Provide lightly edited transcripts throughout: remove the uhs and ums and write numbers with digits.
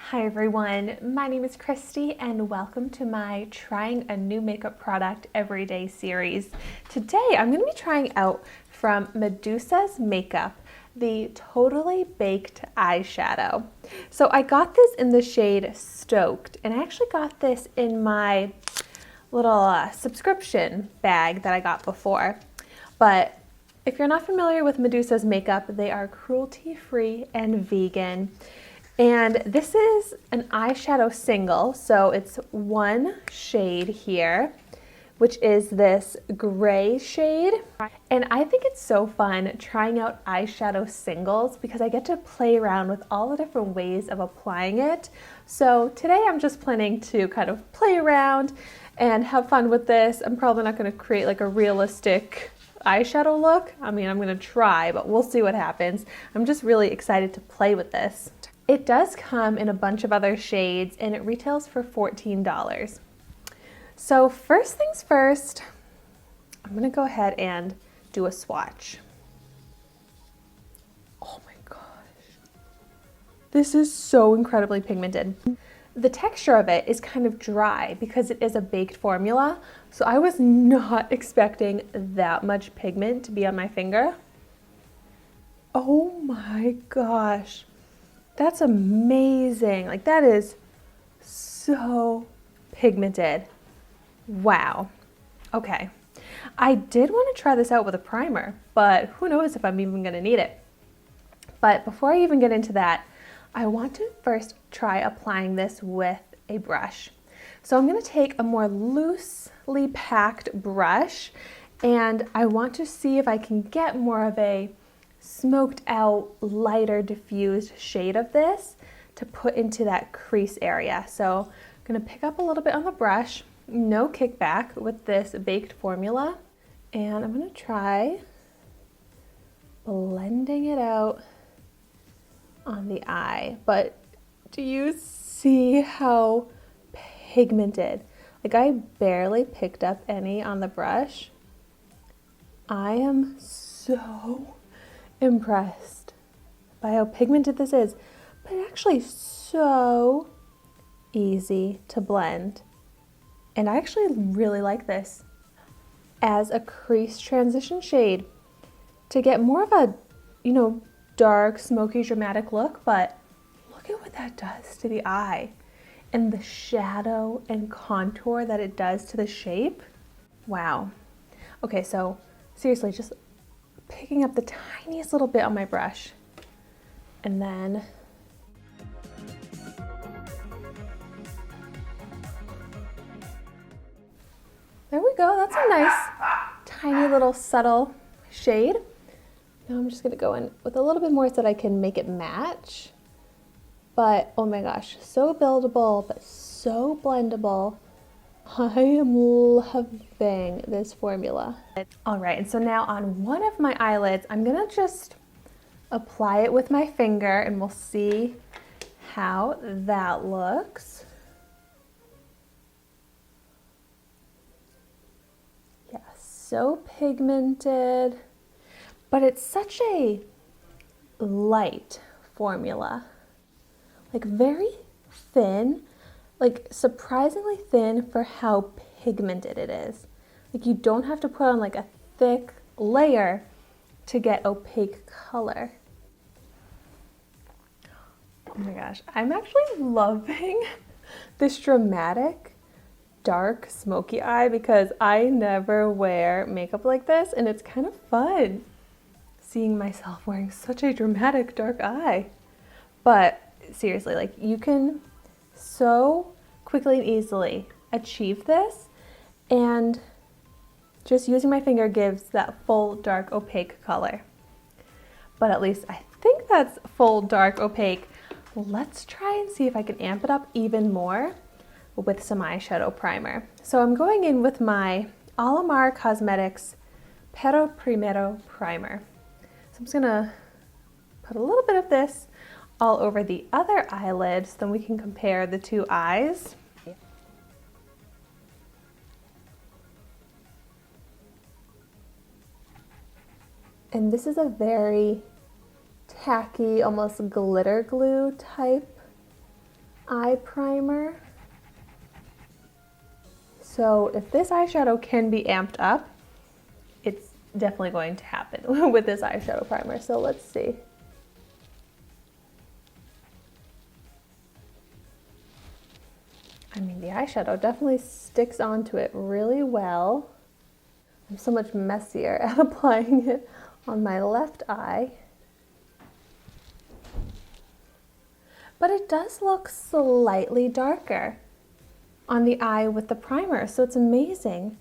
Hi everyone, my name is Christy and welcome to my Trying a New Makeup Product Everyday series. Today I'm going to be trying out from Medusa's makeup the Totally Baked eyeshadow. So I got this in the shade Stoked, and I actually got this in my little subscription bag that I got before. But if you're not familiar with Medusa's makeup, they are cruelty-free and vegan. And this is an eyeshadow single, so it's one shade here, which is this gray shade. And I think it's so fun trying out eyeshadow singles because I get to play around with all the different ways of applying it. So today I'm just planning to kind of play around and have fun with this. I'm probably not going to create like a realistic eyeshadow look. I mean, I'm going to try, but we'll see what happens. I'm just really excited to play with this. It does come in a bunch of other shades and it retails for $14. So first things first, I'm gonna go ahead and do a swatch. Oh my gosh. This is so incredibly pigmented. The texture of it is kind of dry because it is a baked formula. So I was not expecting that much pigment to be on my finger. Oh my gosh. That's amazing. Like, that is so pigmented. Wow. Okay. I did want to try this out with a primer, but who knows if I'm even going to need it. But before I even get into that, I want to first try applying this with a brush. So I'm going to take a more loosely packed brush, and I want to see if I can get more of a smoked out, lighter, diffused shade of this to put into that crease area. So I'm gonna pick up a little bit on the brush, no kickback with this baked formula, and I'm gonna try blending it out on the eye. But do you see how pigmented? Like, I barely picked up any on the brush. I am so impressed by how pigmented this is, but actually so easy to blend. And I actually really like this as a crease transition shade to get more of a, dark, smoky, dramatic look, but look at what that does to the eye and the shadow and contour that it does to the shape. Wow. Okay, so seriously, just picking up the tiniest little bit on my brush, and then there we go. That's a nice tiny little subtle shade. Now I'm just gonna go in with a little bit more so that I can make it match. But oh my gosh, so buildable but so blendable. I am loving this formula. All right, and so now on one of my eyelids, I'm gonna just apply it with my finger and we'll see how that looks. Yeah, so pigmented, but it's such a light formula. Like, very thin. Like, surprisingly thin for how pigmented it is. Like, you don't have to put on like a thick layer to get opaque color. Oh my gosh, I'm actually loving this dramatic, dark, smoky eye because I never wear makeup like this, and it's kind of fun seeing myself wearing such a dramatic, dark eye. But seriously, like, you can so quickly and easily achieve this, and just using my finger gives that full dark opaque color. But at least I think that's full dark opaque. Let's try and see if I can amp it up even more with some eyeshadow primer. So I'm going in with my Alamar Cosmetics Pero Primero primer. So I'm just gonna put a little bit of this all over the other eyelid so then we can compare the two eyes. And this is a very tacky, almost glitter glue type eye primer. So if this eyeshadow can be amped up, it's definitely going to happen with this eyeshadow primer. So let's see. I mean, the eyeshadow definitely sticks onto it really well. I'm so much messier at applying it on my left eye. But it does look slightly darker on the eye with the primer, so it's amazing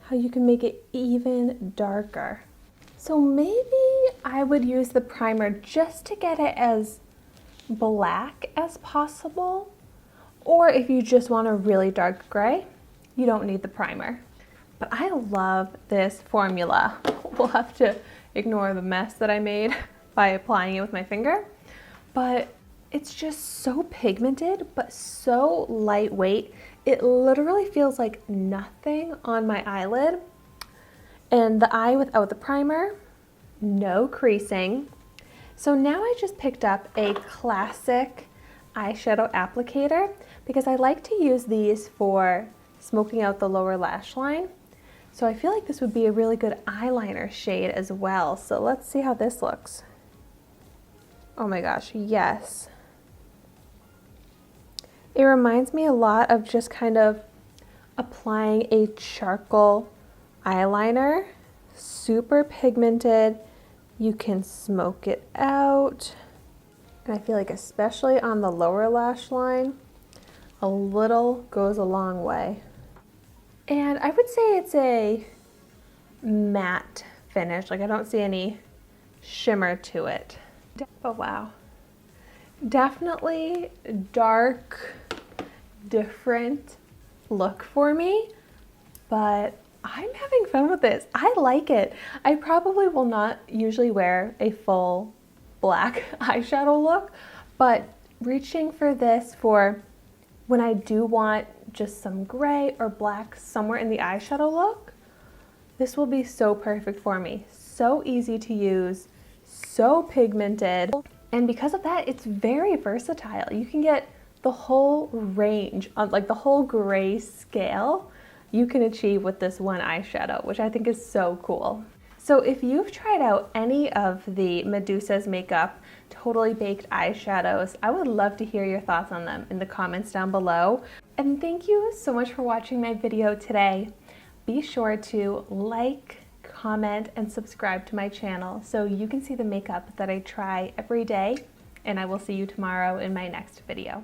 how you can make it even darker. So maybe I would use the primer just to get it as black as possible, or if you just want a really dark gray, you don't need the primer. But I love this formula. We'll have to ignore the mess that I made by applying it with my finger, but it's just so pigmented, but so lightweight. It literally feels like nothing on my eyelid. And the eye without the primer, no creasing. So now I just picked up a classic eyeshadow applicator because I like to use these for smoking out the lower lash line. So I feel like this would be a really good eyeliner shade as well. So let's see how this looks. Oh my gosh, yes. It reminds me a lot of just kind of applying a charcoal eyeliner. Super pigmented. You can smoke it out. And I feel like especially on the lower lash line, a little goes a long way. And I would say it's a matte finish. Like I don't see any shimmer to it. Oh wow. Definitely dark, different look for me, but I'm having fun with this. I like it. I probably will not usually wear a full black eyeshadow look, but reaching for this for when I do want just some gray or black somewhere in the eyeshadow look, this will be so perfect for me. So easy to use, so pigmented. And because of that, it's very versatile. You can get the whole range, like the whole gray scale you can achieve with this one eyeshadow, which I think is so cool. So if you've tried out any of the Medusa's Makeup Totally Baked eyeshadows, I would love to hear your thoughts on them in the comments down below. And thank you so much for watching my video today. Be sure to like, comment, and subscribe to my channel so you can see the makeup that I try every day, and I will see you tomorrow in my next video.